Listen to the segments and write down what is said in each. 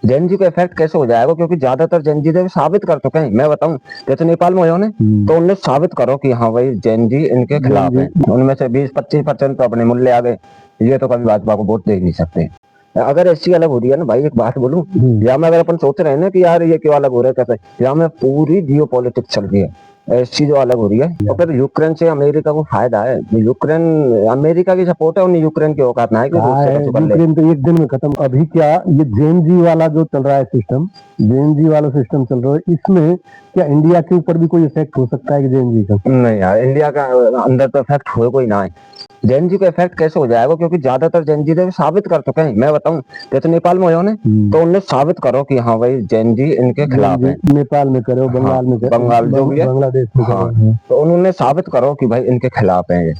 जैन जी का इफेक्ट कैसे हो जाएगा, क्योंकि ज्यादातर जैन जी साबित कर चुके हैं। मैं बताऊं, जैसे नेपाल में हो ने, तो उनने साबित करो कि हाँ भाई जैन जी इनके जैन खिलाफ जी है। उनमें से 20-25% तो अपने मूल्य आ गए, ये तो कभी भाजपा को वोट दे ही नहीं सकते। अगर एससी अलग हो रही है ना भाई, एक बात बोलूं, या में अगर अपन सोच रहे हैं ना कि यार ये क्यों अलग हो रहा है कैसे, या में पूरी जियो पॉलिटिक्स चल रही है, एससी जो अलग हो रही है। तो फिर यूक्रेन से अमेरिका को फायदा है, यूक्रेन अमेरिका की सपोर्ट है, उन्हें यूक्रेन की औकात ना है कि कहा रूस से है कुछ कर ले। यूक्रेन तो एक दिन में खत्म। अभी क्या ये जेन जी वाला जो चल रहा है सिस्टम, जेन जी वाला सिस्टम चल रहा है, इसमें क्या इंडिया के ऊपर भी कोई इफेक्ट हो सकता है कि जेन जी का? नहीं यार, इंडिया का अंदर तो इफेक्ट हो कोई ना है। जैन जी का इफेक्ट कैसे हो जाएगा, क्योंकि ज्यादातर जैन जी साबित कर चुके हैं। मैं बताऊं, जैसे नेपाल में हो ने, तो उनने साबित करो कि हाँ भाई जैन जी इनके जैन खिलाफ है। जी नेपाल में करे हो, हाँ, बंगाल में करे, बंगाल जो भी है, बांग्लादेश में करे हाँ, हो। तो उन्होंने साबित करो कि भाई इनके खिलाफ है ये,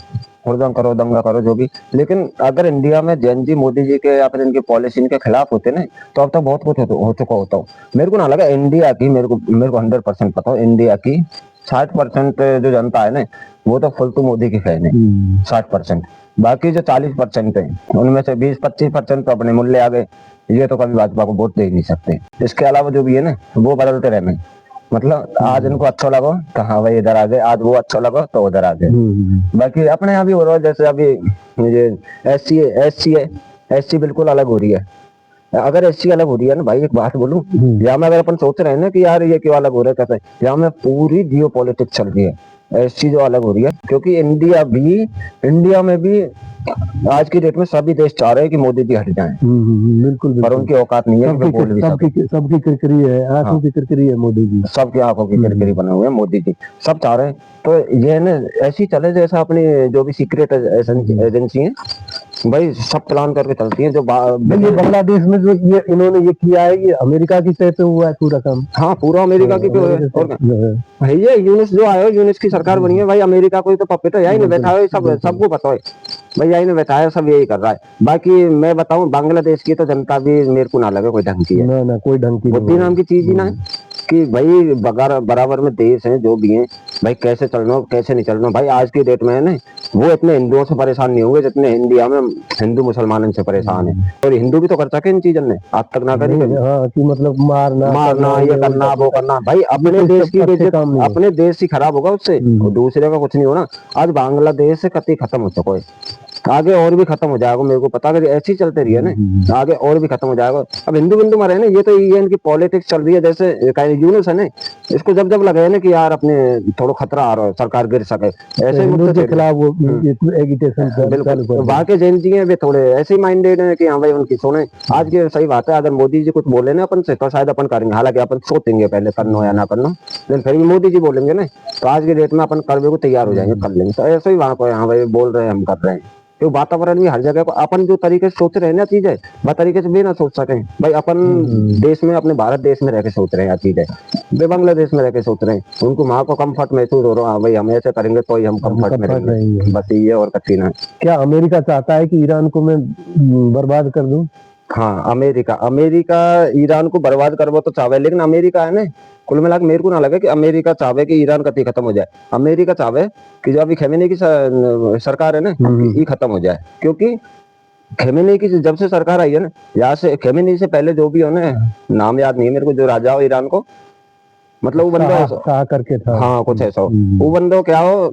हुड़दंग करो, दंगा करो, जो भी। लेकिन अगर इंडिया में जैन जी मोदी जी के या फिर इनकी पॉलिसी इनके खिलाफ होते ना, तो अब तक बहुत कुछ हो चुका होता हूँ। मेरे को ना लगा इंडिया की, मेरे को 100% पता हो, इंडिया की 60% जो जनता है ना, वो तो फुल टू मोदी की फैन है, 60%। बाकी जो 40% है, उनमें से 20-25% तो अपने मूल्य आ गए, ये तो कभी भाजपा को वोट दे ही नहीं सकते। इसके अलावा जो भी है ना, वो बदलते रहने। मतलब आज इनको अच्छा लगो तो हाँ भाई इधर आ गए, आज वो अच्छा लगो तो उधर आ गए। बाकी अपने यहाँ भी हो रहा है, जैसे अभी ये एस सी बिल्कुल अलग हो रही है। अगर एससी अलग हो रही है ना भाई, एक बात बोलूं, या में अगर अपन सोच रहे हैं ना कि यार ये क्यों अलग हो रहा है कैसे, या में पूरी जियो पॉलिटिक्स चल रही है, एससी जो अलग हो रही है। क्योंकि इंडिया में भी आज की डेट में सभी देश चाह रहे हैं कि मोदी जी हट जाएं, बिल्कुल पर बिल्कुल। उनकी औकात नहीं है कि वो बोल भी सके। सबकी किरकिरी है, आंखों की किरकिरी है मोदी जी। सबकी आंखों की किरकिरी बने हुए हैं मोदी जी, सब चाह रहे हैं। तो ये ना ऐसी चले जैसा अपनी जो भी सीक्रेट एजेंसी है भाई, सब प्लान करके चलती है। जो ये बांग्लादेश में जो ये इन्होंने ये किया है, ये अमेरिका की तय पे हुआ है पूरा काम। हाँ, पूरा अमेरिका की पे है। और भाई ये यूनिस जो आया, यूनिस की सरकार बनी है भाई, अमेरिका को तो पपेट है, यही ना बैठा है, सब सबको पता है भाई, यही ने बैठाया, सब यही कर रहा है। बाकी मैं बताऊं, बांग्लादेश की तो जनता भी मेरे को ना लगे कोई ढंग की है, ना कोई ढंग की बुद्धि नाम की चीज ही ना है कि भाई बराबर में देश हैं जो भी हैं भाई, कैसे चलना कैसे नहीं चलना। भाई आज की डेट में है ना, वो इतने हिंदुओं से परेशान नहीं होंगे जितने इंडिया में हिंदू मुसलमानों से परेशान है। और हिंदू भी तो कर सके इन चीजों ने, आज तक ना करी कभी। हाँ, कि मतलब मारना ये करना वो करना, भाई अपने देश की बेइज्जत अपने देश ही खराब होगा उससे, दूसरे का कुछ नहीं होना। आज बांग्लादेश से कति खत्म हो चुका है, आगे और भी खत्म हो जाएगा, मेरे को पता। अगर ऐसी चलते रही है ना, आगे और भी खत्म हो जाएगा। अब हिंदू बिंदु मरे ना, ये तो ये इनकी पॉलिटिक्स चल रही है। जैसे यूनुस है ना, इसको जब जब लगे ना कि यार अपने थोड़ा खतरा आ रहा है, सरकार गिर सके, ऐसे मुद्दे के खिलाफ वो एगिटेशन। बिल्कुल, वहां के जैन जी हैं वे थोड़े ऐसे माइंडेड है कि हाँ भाई उनकी सुने। आज की सही बात है, अगर मोदी जी कुछ बोले ना अपन से, तो शायद अपन करेंगे, हालांकि अपन सोचेंगे पहले करना या ना करना, लेकिन फिर भी मोदी जी बोलेंगे ना, तो आज की डेट में अपन करने को तैयार हो जाएंगे, कर लेंगे। तो ऐसे ही वहां को हाँ भाई बोल रहे हैं, हम कर रहे हैं। तो वातावरण भी हर जगह को अपन जो तरीके से सोच रहे हैं ना चीजें, वह तरीके से भी ना सोच सके भाई। अपन देश में, अपने भारत देश में रह के सोच रहे हैं चीजें, वे बांग्लादेश में रह के सोच रहे हैं। उनको वहां को कम्फर्ट महसूस हो रहा है, भाई हम ऐसे करेंगे तो ही हम कम्फर्ट में रहेंगे, बस ये और कठिन ना। क्या अमेरिका चाहता है कि ईरान को मैं बर्बाद कर दूं? हाँ, अमेरिका ईरान को बर्बाद करवा तो चाहे, लेकिन अमेरिका है ना, कुल मिला के मेरे को ना लगे कि अमेरिका चाहे कि ईरान कति खत्म हो जाए। अमेरिका चाहे कि जो अभी खमेनी की सरकार है ना, ये खत्म हो जाए। क्योंकि खमेनी की जब से सरकार आई है ना, यहाँ से खमेनी से पहले जो भी हो ना, नाम याद नहीं है मेरे को, जो राजा हो ईरान को, मतलब वो बंदा करके था, हाँ कुछ ऐसा, वो बंदा क्या हो,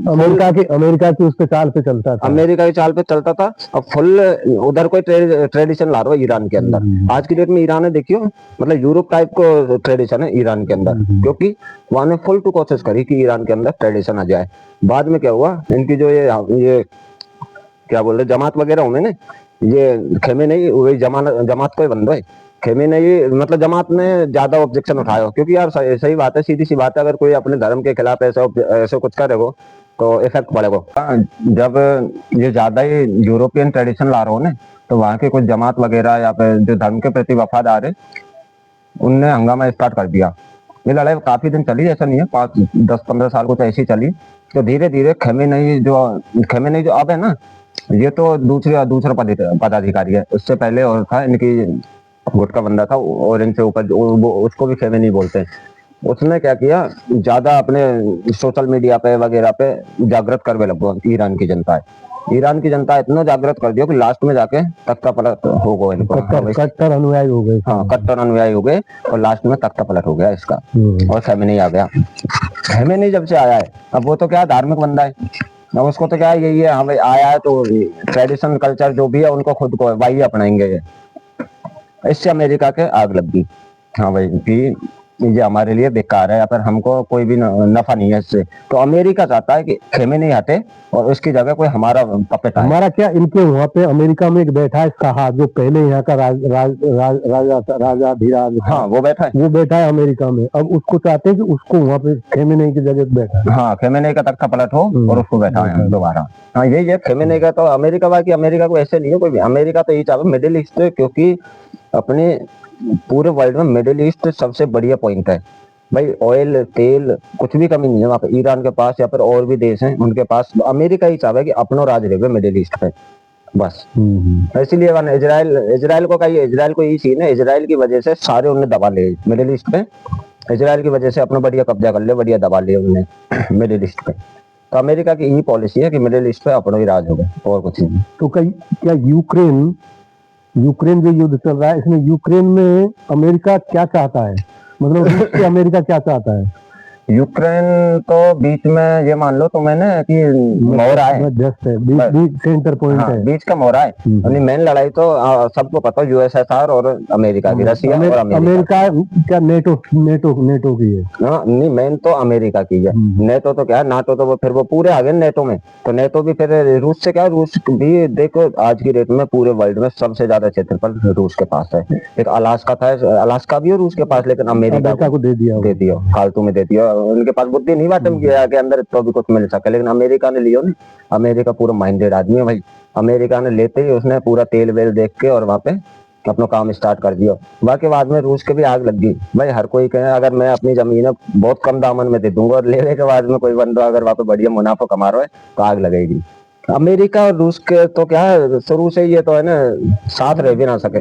अमेरिका की उसके चाल पे चलता था, अमेरिका की चाल पे चलता था। अब फुल उधर कोई ट्रेडिशन ला रहा है ईरान के अंदर। आज की डेट में ईरान है, देखियो, मतलब यूरोप टाइप को ट्रेडिशन है ईरान के अंदर, क्योंकि वहां ने फुल टू कोशिश करी कि ईरान के अंदर ट्रेडिशन आ जाए। बाद में क्या हुआ, इनकी जो ये क्या बोल रहे जमात वगैरह होंगे ना, ये खमेनी वही जमात को बंद है। खमेनी मतलब जमात ने ज्यादा ऑब्जेक्शन उठाया, क्योंकि यार सही बात है, सीधी सी बात है, अगर कोई अपने धर्म के खिलाफ ऐसा कुछ करेगा तो इफेक्ट पड़ेगा। जब ये ज्यादा ही यूरोपियन ट्रेडिशन ला रहे हो ना, तो वहाँ के कुछ जमात वगैरह या फिर जो धर्म के प्रति वफादार है, उनने हंगामा स्टार्ट कर दिया। ये लड़ाई काफी दिन चली, ऐसा नहीं है 5-10-15 साल को तो ऐसी चली। तो धीरे धीरे खमेनी जो अब है ना, ये तो दूसरा पदाधिकारी है। उससे पहले और था, इनकी गुट का बंदा था, और इनसे ऊपर उसको भी खमेनी बोलते हैं। उसने क्या किया, ज्यादा अपने सोशल मीडिया पे वगैरह पे जागृत करने लगा ईरान की जनता है। ईरान की जनता इतना जागृत कर दिया कि लास्ट में जाके तख्ता पलट हो गए इनको। कट्टर अनुयायी हो गए। हाँ, कट्टर अनुयायी हो गए और लास्ट में तख्ता पलट हो गया इसका। और खमेनी आ गया। खमेनी जब से आया है, अब वो तो क्या धार्मिक बंदा है, अब उसको तो क्या यही है, हाँ भाई आया है तो ट्रेडिशन कल्चर जो भी है उनको खुद को वही अपनाएंगे ये। इससे अमेरिका के आग लग गई, हाँ भाई कि ये हमारे लिए बेकार है या फिर हमको कोई भी नफा नहीं है इससे। तो अमेरिका चाहता है कि खमेनी हटे और उसकी जगह कोई हमारा पपेट आए। हमारा क्या, इनके वहाँ पे अमेरिका में एक बैठा है शाह, जो पहले यहाँ का राजाधिराज, हाँ वो बैठा है, वो बैठा है अमेरिका में। अब उसको चाहते हैं कि उसको वहाँ पे खमेनी की जगह बैठा है। हाँ, खमेनी का तख्ता पलट हो और उसको बैठा है दोबारा। हाँ यही है खमेनी का। तो अमेरिका, बाकी अमेरिका को ऐसे नहीं है कोई भी, अमेरिका तो यही चाहता है मिडिल ईस्ट, क्योंकि अपने पूरे वर्ल्ड में मिडिल ईस्ट सबसे बढ़िया पॉइंट है भाई। ऑयल तेल कुछ भी कमी नहीं है वहाँ पे, ईरान के पास या फिर और भी देश हैं उनके पास। अमेरिका ही चाहे कि अपनो राज रहे मिडिल ईस्ट पे बस। इसीलिए इजराइल को कहिए, इजराइल को यही सीन है, इजराइल की वजह से सारे उन्हें दबा ले मिडिल ईस्ट पे। इजराइल की वजह से अपना बढ़िया कब्जा कर ले, बढ़िया दबा ले उन्हें मिडिल ईस्ट पे। तो अमेरिका की यही पॉलिसी है कि मिडिल ईस्ट पे अपना ही राज होगा और कुछ नहीं। तो क्या यूक्रेन जो युद्ध चल रहा है, इसमें यूक्रेन में अमेरिका क्या चाहता है, मतलब रूस से अमेरिका क्या चाहता है? यूक्रेन तो बीच में ये मान लो तो मैंने कि मोहरा है, बीच सेंटर पॉइंट हाँ, है, बीच का मोहरा है। मेन लड़ाई तो सबको पता है यूएसएसआर और अमेरिका की, रसिया और अमेरिका क्या नेटो की है। हाँ नहीं, मेन तो अमेरिका की है। नेटो तो क्या है, नाटो तो वो फिर वो पूरे आ गए नेटो में। तो नेटो भी फिर रूस से क्या, रूस भी देखो आज की डेट में पूरे वर्ल्ड में सबसे ज्यादा क्षेत्रफल रूस के पास है। एक अलास्का था, अलास्का भी है रूस के पास, लेकिन अमेरिका को दे दिया फालतू में दे दिया। उनके पास बुद्धि नहीं बाटम किया के अंदर तो भी कुछ मिल सके, लेकिन अमेरिका ने लियो ना। अमेरिका पूरा माइंडेड आदमी है भाई। अमेरिका ने लेते ही उसने पूरा तेल वेल देख के और वहां पे अपना काम स्टार्ट कर दिया। बाकी बाद में रूस के भी आग लग गई भाई। हर कोई कहे अगर मैं अपनी जमीन बहुत कम दामन में दे दूंगा और लेने के बाद में कोई बंदा अगर वहां पे बढ़िया मुनाफा कमा रहा है तो आग लगेगी। अमेरिका और रूस के तो क्या है, शुरू से ये तो है ना, साथ रह भी ना सके,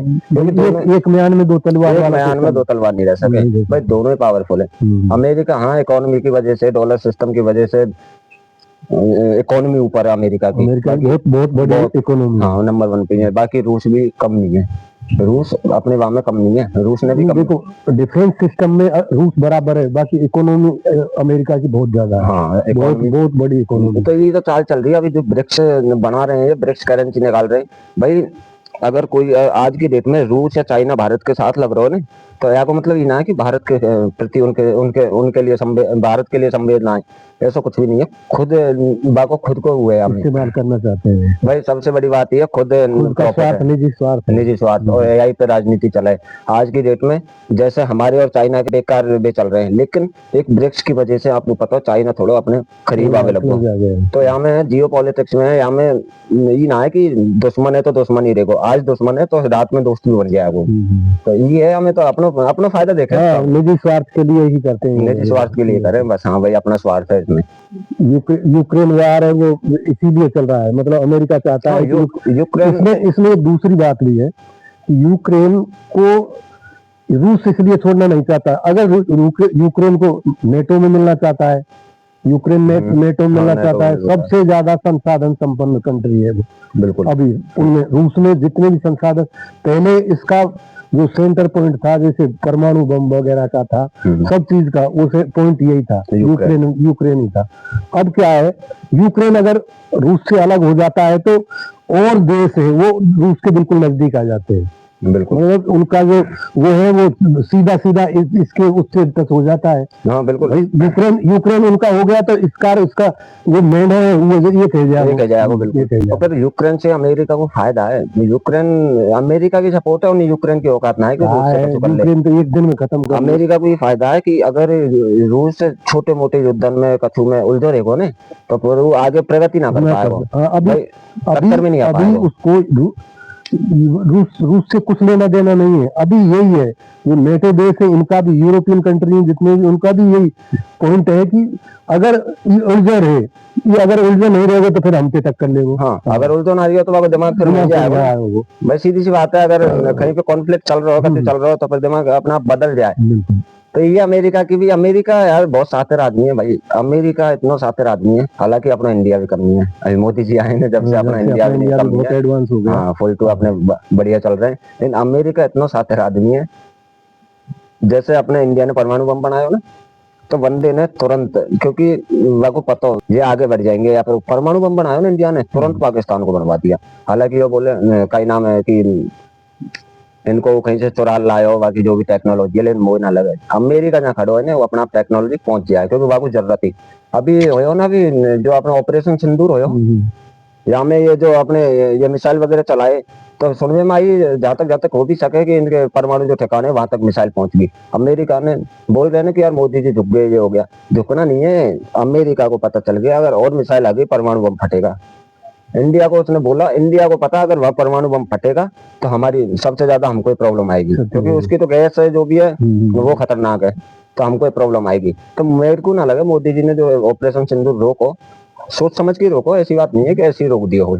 एक म्यान में दो तलवार, नहीं रह सके भाई। दोनों ही पावरफुल है। अमेरिका हाँ इकोनॉमी की वजह से, डॉलर सिस्टम की वजह से इकोनॉमी ऊपर है अमेरिका की, बहुत बड़ी इकोनॉमी, हाँ नंबर 1 पे है। बाकी रूस भी कम नहीं है, रूस अपने वहां में कम नहीं है, रूस ने भी कम। देखो डिफेंस सिस्टम में रूस बराबर है, बाकी इकोनॉमी अमेरिका की बहुत ज्यादा है। हाँ, बहुत बड़ी इकोनॉमी। तो ये तो चाल चल रही है अभी, जो ब्रिक्स बना रहे हैं, ब्रिक्स करेंसी निकाल रहे हैं भाई। अगर कोई आज की डेट में रूस या चाइना भारत के साथ लग रहा हो ना, तो यहाँ को मतलब ये ना है कि भारत के प्रति उनके लिए भारत के लिए संवेदना है, ऐसा कुछ भी नहीं है। खुद को हुए इस्तेमाल करना चाहते हैं भाई। सबसे बड़ी बात यह खुद निजी स्वार्थ और एआई पे राजनीति चला है आज की डेट में। जैसे हमारे और चाइना के बेकार वे चल रहे हैं, लेकिन एक ब्रिक्स की वजह से आपको पता चाइना थोड़ा अपने करीब आगे लग गया। तो यहाँ में जियो पॉलिटिक्स में यहाँ में ये ना है कि दुश्मन है तो दुश्मन ही रहेगा, आज दुश्मन है तो रात में दोस्त भी बन जाएगा। तो ये है, हमें तो अपना फायदा देखे, निजी स्वार्थ के लिए ही करते हैं, निजी स्वार्थ के लिए करें बस। हाँ भाई अपना स्वार्थ है इसमें। यूक्रेन वार है वो इसीलिए चल रहा है, मतलब अमेरिका चाहता है यूक्रेन। इसमें दूसरी बात भी है कि यूक्रेन को रूस इसलिए छोड़ना नहीं चाहता। अगर यूक्रेन को नेटो में मिलना चाहता है, यूक्रेन में नेटो में मिलना चाहता है, सबसे ज्यादा संसाधन संपन्न कंट्री है वो। बिल्कुल। अभी उनमें रूस में जितने भी संसाधन, पहले इसका जो सेंटर पॉइंट था, जैसे परमाणु बम वगैरह का था, सब चीज का वो पॉइंट यही था, यूक्रेन ही था। अब क्या है, यूक्रेन अगर रूस से अलग हो जाता है तो और देश है वो रूस के बिल्कुल नजदीक आ जाते हैं। बिल्कुल, मतलब उनका जो वो है वो सीधा इसके उससे टच हो जाता है। हाँ बिल्कुल, यूक्रेन उनका हो गया तो इसका जो मेन है वो ये कह जाएगा बिल्कुल। तो फिर यूक्रेन से अमेरिका को फायदा है, यूक्रेन अमेरिका की सपोर्ट है और यूक्रेन की औकात ना है कि यूक्रेन तो एक दिन में खत्म कर। अमेरिका को ये फायदा है कि अगर रूस से छोटे मोटे युद्ध में कछु में उलझो रहेगा ना, तो फिर वो आगे प्रगति ना कर पाएगा, टक्कर में नहीं आ पाएगा। उसको रूस से कुछ लेना देना नहीं है, अभी यही है वो नेटो देश है, इनका भी यूरोपियन कंट्री जितने भी, उनका भी यही पॉइंट है कि अगर उलझन है, ये अगर उलझन नहीं रहेगा तो फिर हम पे टक्कर लेंगे। हाँ, अगर उलझन आ रही है तो आपका दिमाग फिर नहीं जाएगा। भाई सीधी सी बात है, अगर कहीं पे कॉन्फ्लिक्ट चल रहा हो, कभी चल रहा हो, तो फिर दिमाग अपना आप बदल जाए। तो ये अमेरिका की भी, अमेरिका यार बहुत शातिर आदमी है भाई, अमेरिका इतना शातिर आदमी है, हालांकि अपना इंडिया भी कमी है, अभी मोदी जी आए हैं जब से अपना इंडिया भी इंडिया भी कमी बहुत है। एडवांस हो गया। हाँ फुल टू अपने बढ़िया चल रहे हैं, लेकिन अमेरिका इतना शातिर आदमी है। जैसे अपने इंडिया ने परमाणु बम बनाया हो ना, तो बंदे ने तुरंत, क्योंकि मेरे को पता हो ये आगे बढ़ जाएंगे, या फिर परमाणु बम बनाया ना इंडिया ने, तुरंत पाकिस्तान को बनवा दिया। हालांकि वो बोले कई नाम है कि इनको कहीं से चुरा लाए हो, बाकी जो भी टेक्नोलॉजी है, लेकिन मोह ना लगे, अमेरिका जहाँ खड़ो है ना वो अपना टेक्नोलॉजी पहुंच जाए, क्योंकि वहाँ को जरूरत थी। अभी हो ना, अभी जो अपना ऑपरेशन सिंदूर हो, यहाँ में ये जो अपने ये मिसाइल वगैरह चलाए, तो सुनने में आई जहाँ तक हो भी सके कि इनके परमाणु जो ठिकाने वहां तक मिसाइल पहुंच गई। अमेरिका ने बोल रहे हैं कि यार मोदी जी झुक गए, ये हो गया, झुकना नहीं है, अमेरिका को पता चल गया अगर और मिसाइल आ गई परमाणु बम फटेगा। इंडिया को उसने बोला, इंडिया को पता अगर वह परमाणु बम फटेगा तो हमारी सबसे ज्यादा हमको प्रॉब्लम आएगी, क्योंकि उसकी तो गैस है जो भी है वो खतरनाक है, तो हमको प्रॉब्लम आएगी। तो मेरे को ना लगा मोदी जी ने जो ऑपरेशन सिंदूर रोको, सोच समझ के रोको, ऐसी बात नहीं है कि ऐसी रोक दिया हो।